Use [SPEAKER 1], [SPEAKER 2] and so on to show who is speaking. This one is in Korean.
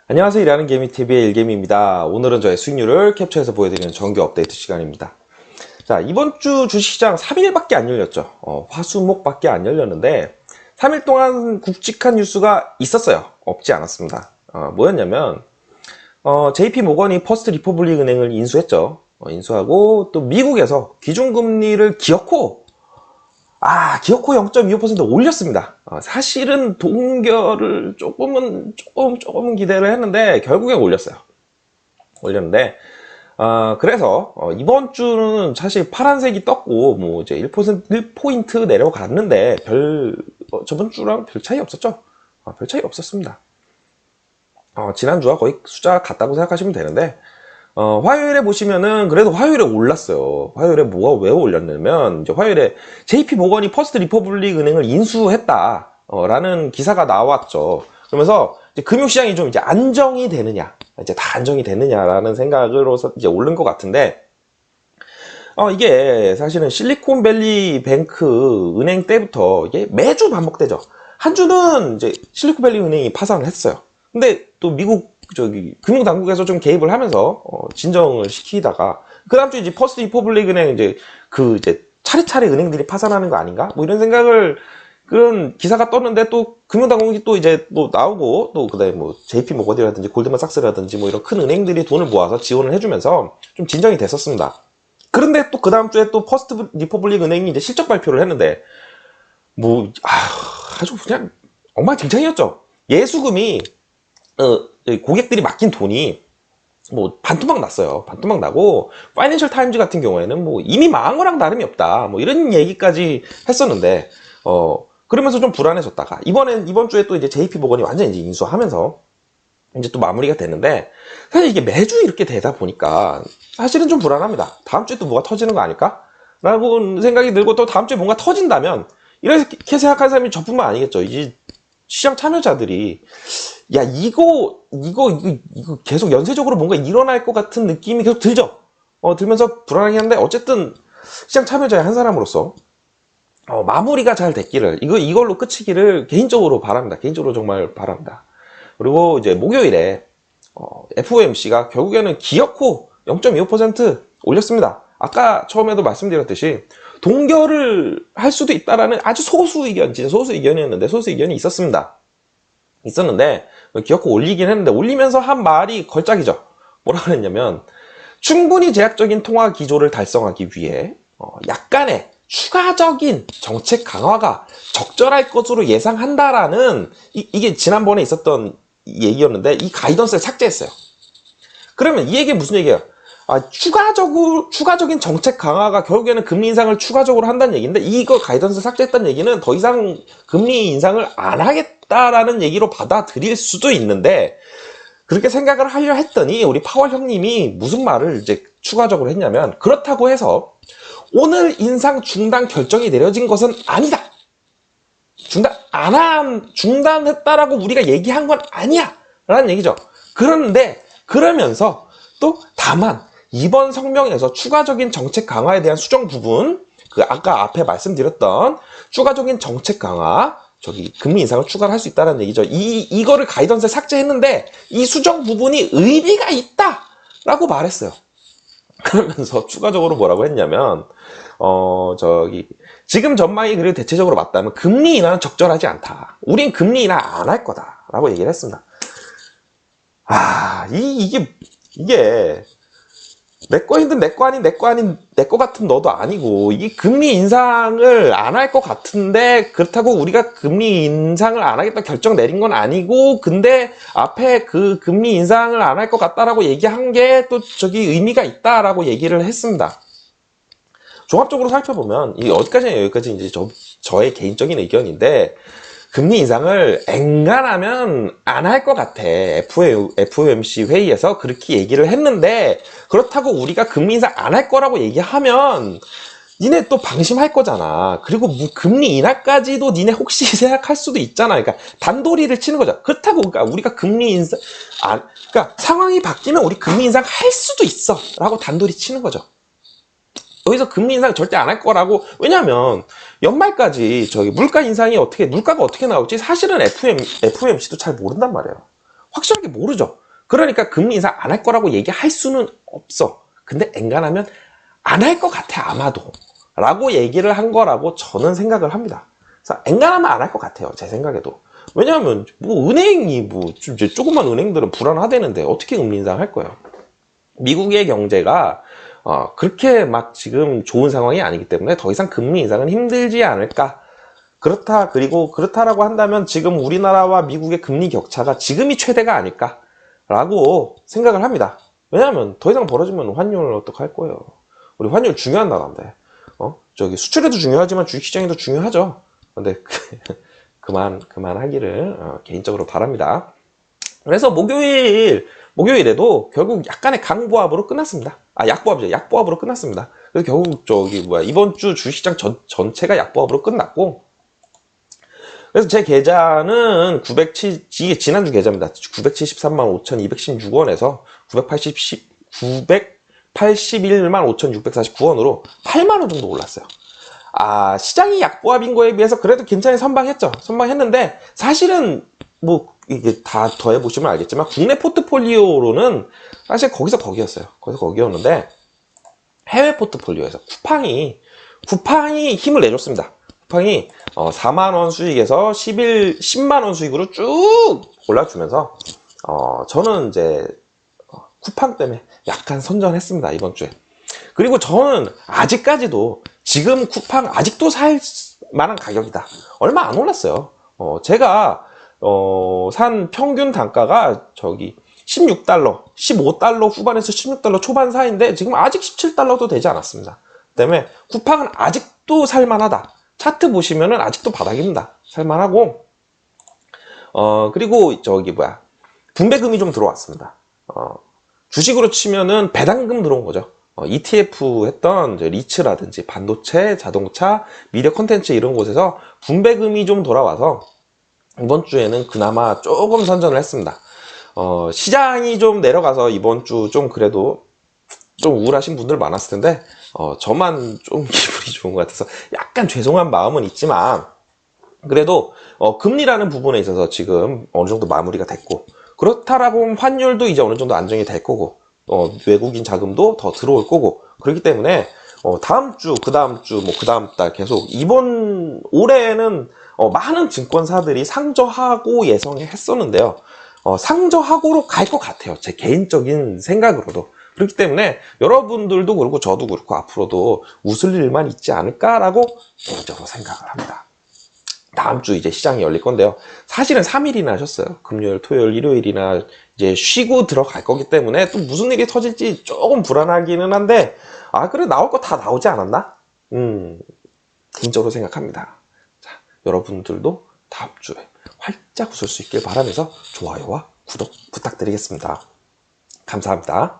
[SPEAKER 1] 안녕하세요. 일하는 개미TV의 일개미입니다. 오늘은 저의 수익률을 캡처해서 보여드리는 정규 업데이트 시간입니다. 자, 이번 주 주식시장 3일밖에 안 열렸죠. 화수목밖에 안 열렸는데 3일 동안 굵직한 뉴스가 있었어요. 없지 않았습니다. 뭐였냐면 JP모건이 퍼스트 리퍼블릭 은행을 인수했죠. 인수하고 또 미국에서 기준금리를 기어코 0.25% 올렸습니다. 사실은 동결을 조금은 기대를 했는데, 결국에 올렸어요. 올렸는데, 그래서, 이번 주는 사실 파란색이 떴고, 뭐, 이제 1포인트 내려갔는데, 저번 주랑 별 차이 없었죠? 별 차이 없었습니다. 지난주와 거의 숫자 같다고 생각하시면 되는데, 화요일에 보시면은 그래도 화요일에 올랐어요. 화요일에 왜 올렸냐면 이제 화요일에 JP모건이 퍼스트 리퍼블릭 은행을 인수했다 라는 기사가 나왔죠. 그러면서 이제 금융시장이 좀 이제 안정이 되느냐, 이제 다 안정이 되느냐라는 생각으로서 이제 오른 것 같은데, 이게 사실은 실리콘밸리 뱅크 은행 때부터 이게 매주 반복되죠. 한 주는 이제 실리콘밸리 은행이 파산을 했어요. 근데 또 미국 금융당국에서 좀 개입을 하면서 진정을 시키다가 그 다음 주 이제 퍼스트 리퍼블릭 은행 이제 차례차례 은행들이 파산하는 거 아닌가? 뭐 이런 생각을, 그런 기사가 떴는데 또 금융당국이 또 이제 뭐 나오고 또 그다음에 뭐 JP모건이라든지 골드만삭스라든지 뭐 이런 큰 은행들이 돈을 모아서 지원을 해주면서 좀 진정이 됐었습니다. 그런데 또 그 다음 주에 또 퍼스트 리퍼블릭 은행이 이제 실적 발표를 했는데 아주 그냥 엉망진창이었죠. 예수금이 고객들이 맡긴 돈이 뭐 반토막 났어요. 반토막 나고 파이낸셜 타임즈 같은 경우에는 뭐 이미 망한 거랑 다름이 없다, 뭐 이런 얘기까지 했었는데 그러면서 좀 불안해졌다가 이번 주에 또 이제 JP모건이 완전히 이제 인수하면서 이제 또 마무리가 됐는데, 사실 이게 매주 이렇게 되다 보니까 사실은 좀 불안합니다. 다음 주에 또 뭐가 터지는 거 아닐까? 라고 생각이 들고, 또 다음 주에 뭔가 터진다면 이렇게 생각하는 사람이 저뿐만 아니겠죠. 이제 시장 참여자들이 이거 계속 연쇄적으로 뭔가 일어날 것 같은 느낌이 계속 들죠. 들면서 불안하긴 한데, 어쨌든 시장 참여자의 한 사람으로서 마무리가 잘 됐기를, 이걸로 끝이기를 개인적으로 바랍니다. 개인적으로 정말 바랍니다. 그리고 이제 목요일에 FOMC가 결국에는 기어코 0.25% 올렸습니다. 아까 처음에도 말씀드렸듯이 동결을 할 수도 있다라는 아주 소수 의견, 진짜 소수 의견이었는데, 소수 의견이 있었는데 기어코 올리긴 했는데, 올리면서 한 말이 걸작이죠. 뭐라 그랬냐면, 충분히 제약적인 통화 기조를 달성하기 위해 약간의 추가적인 정책 강화가 적절할 것으로 예상한다라는, 이게 지난번에 있었던 얘기였는데 이 가이던스를 삭제했어요. 그러면 이 얘기 무슨 얘기예요? 추가적인 정책 강화가 결국에는 금리 인상을 추가적으로 한다는 얘기인데, 이거 가이던스 삭제했다는 얘기는 더 이상 금리 인상을 안 하겠다라는 얘기로 받아들일 수도 있는데, 그렇게 생각을 하려 했더니 우리 파월 형님이 무슨 말을 이제 추가적으로 했냐면, 그렇다고 해서 오늘 인상 중단 결정이 내려진 것은 아니다. 중단했다라고 우리가 얘기한 건 아니야 라는 얘기죠. 그런데 그러면서 또 다만 이번 성명에서 추가적인 정책 강화에 대한 수정 부분, 아까 앞에 말씀드렸던 추가적인 정책 강화, 금리 인상을 추가를 할 수 있다는 얘기죠. 이거를 가이던스에 삭제했는데 이 수정 부분이 의미가 있다라고 말했어요. 그러면서 추가적으로 뭐라고 했냐면, 지금 전망이 그래도 대체적으로 맞다면 금리 인하는 적절하지 않다. 우린 금리 인하 안 할 거다. 라고 얘기를 했습니다. 이게 내 거이든 내 거 아닌 내 거 같은 너도 아니고, 이 금리 인상을 안 할 것 같은데, 그렇다고 우리가 금리 인상을 안 하겠다 결정 내린 건 아니고, 근데 앞에 그 금리 인상을 안 할 것 같다라고 얘기한 게 또 의미가 있다라고 얘기를 했습니다. 종합적으로 살펴보면 이게 어디까지냐, 여기까지 이제 저의 개인적인 의견인데, 금리 인상을 엔간하면 안 할 것 같아. FOMC 회의에서 그렇게 얘기를 했는데, 그렇다고 우리가 금리 인상 안 할 거라고 얘기하면 니네 또 방심할 거잖아. 그리고 뭐 금리 인하까지도 니네 혹시 생각할 수도 있잖아. 그러니까 단도리를 치는 거죠. 그렇다고 그러니까 우리가 금리 인상 그러니까 상황이 바뀌면 우리 금리 인상 할 수도 있어 라고 단도리 치는 거죠. 여기서 금리 인상 절대 안 할 거라고. 왜냐면 연말까지 물가 인상이 물가가 어떻게 나올지 사실은 FOMC도 잘 모른단 말이에요. 확실하게 모르죠. 그러니까 금리 인상 안 할 거라고 얘기할 수는 없어. 근데 엔간하면 안 할 것 같아, 아마도. 라고 얘기를 한 거라고 저는 생각을 합니다. 그래서 엔간하면 안 할 것 같아요, 제 생각에도. 왜냐하면 뭐 은행이 뭐 이제 조그만 은행들은 불안하대는데 어떻게 금리 인상할 거예요? 미국의 경제가 그렇게 막 지금 좋은 상황이 아니기 때문에 더 이상 금리 인상은 힘들지 않을까. 그리고 그렇다라고 한다면 지금 우리나라와 미국의 금리 격차가 지금이 최대가 아닐까라고 생각을 합니다. 왜냐하면 더 이상 벌어지면 환율을 어떡할 거예요. 우리 환율 중요한 나라인데, 저기 수출에도 중요하지만 주식시장에도 중요하죠. 근데 그만하기를 개인적으로 바랍니다. 그래서 목요일에도 결국 약간의 강보합으로 끝났습니다. 약보합이죠. 약보합으로 끝났습니다. 그래서 결국 이번 주 주식시장 전체가 약보합으로 끝났고, 그래서 제 계좌는 이게 지난주 계좌입니다. 973만 5,216원에서 981만 5,649원으로 8만 원 정도 올랐어요. 시장이 약보합인 거에 비해서 그래도 괜찮게 선방했죠. 선방했는데 사실은 뭐 이게 다 더해보시면 알겠지만 국내 포트폴리오로는 사실 거기서 거기였어요. 거기서 거기였는데 해외 포트폴리오에서 쿠팡이 힘을 내줬습니다. 쿠팡이 4만원 수익에서 10만원 수익으로 쭉 올라주면서 저는 이제 쿠팡 때문에 약간 선전했습니다, 이번 주에. 그리고 저는 아직까지도 지금 쿠팡 아직도 살 만한 가격이다. 얼마 안 올랐어요. 제가 산 평균 단가가 저기 16달러, 15달러 후반에서 16달러 초반 사이인데 지금 아직 17달러도 되지 않았습니다. 때문에 쿠팡은 아직도 살만하다. 차트 보시면은 아직도 바닥입니다. 살만하고, 그리고 분배금이 좀 들어왔습니다. 주식으로 치면은 배당금 들어온 거죠. ETF 했던 리츠라든지 반도체, 자동차, 미디어 콘텐츠 이런 곳에서 분배금이 좀 돌아와서 이번 주에는 그나마 조금 선전을 했습니다. 시장이 좀 내려가서 이번 주 좀 그래도 좀 우울하신 분들 많았을 텐데 저만 좀 기분이 좋은 것 같아서 약간 죄송한 마음은 있지만 그래도 금리라는 부분에 있어서 지금 어느 정도 마무리가 됐고 그렇다라고 하면 환율도 이제 어느 정도 안정이 될 거고 외국인 자금도 더 들어올 거고 그렇기 때문에 다음 주, 그 다음 주, 뭐 그 다음 달 계속 이번 올해는 많은 증권사들이 상저하고 예상했었는데요. 상저하고로 갈 것 같아요. 제 개인적인 생각으로도. 그렇기 때문에 여러분들도 그렇고 저도 그렇고 앞으로도 웃을 일만 있지 않을까라고 개인적으로 생각을 합니다. 다음 주 이제 시장이 열릴 건데요. 사실은 3일이나 하셨어요. 금요일, 토요일, 일요일이나 이제 쉬고 들어갈 거기 때문에 또 무슨 일이 터질지 조금 불안하기는 한데, 그래, 나올 거 다 나오지 않았나? 개인적으로 생각합니다. 자, 여러분들도 다음 주에 활짝 웃을 수 있길 바라면서 좋아요와 구독 부탁드리겠습니다. 감사합니다.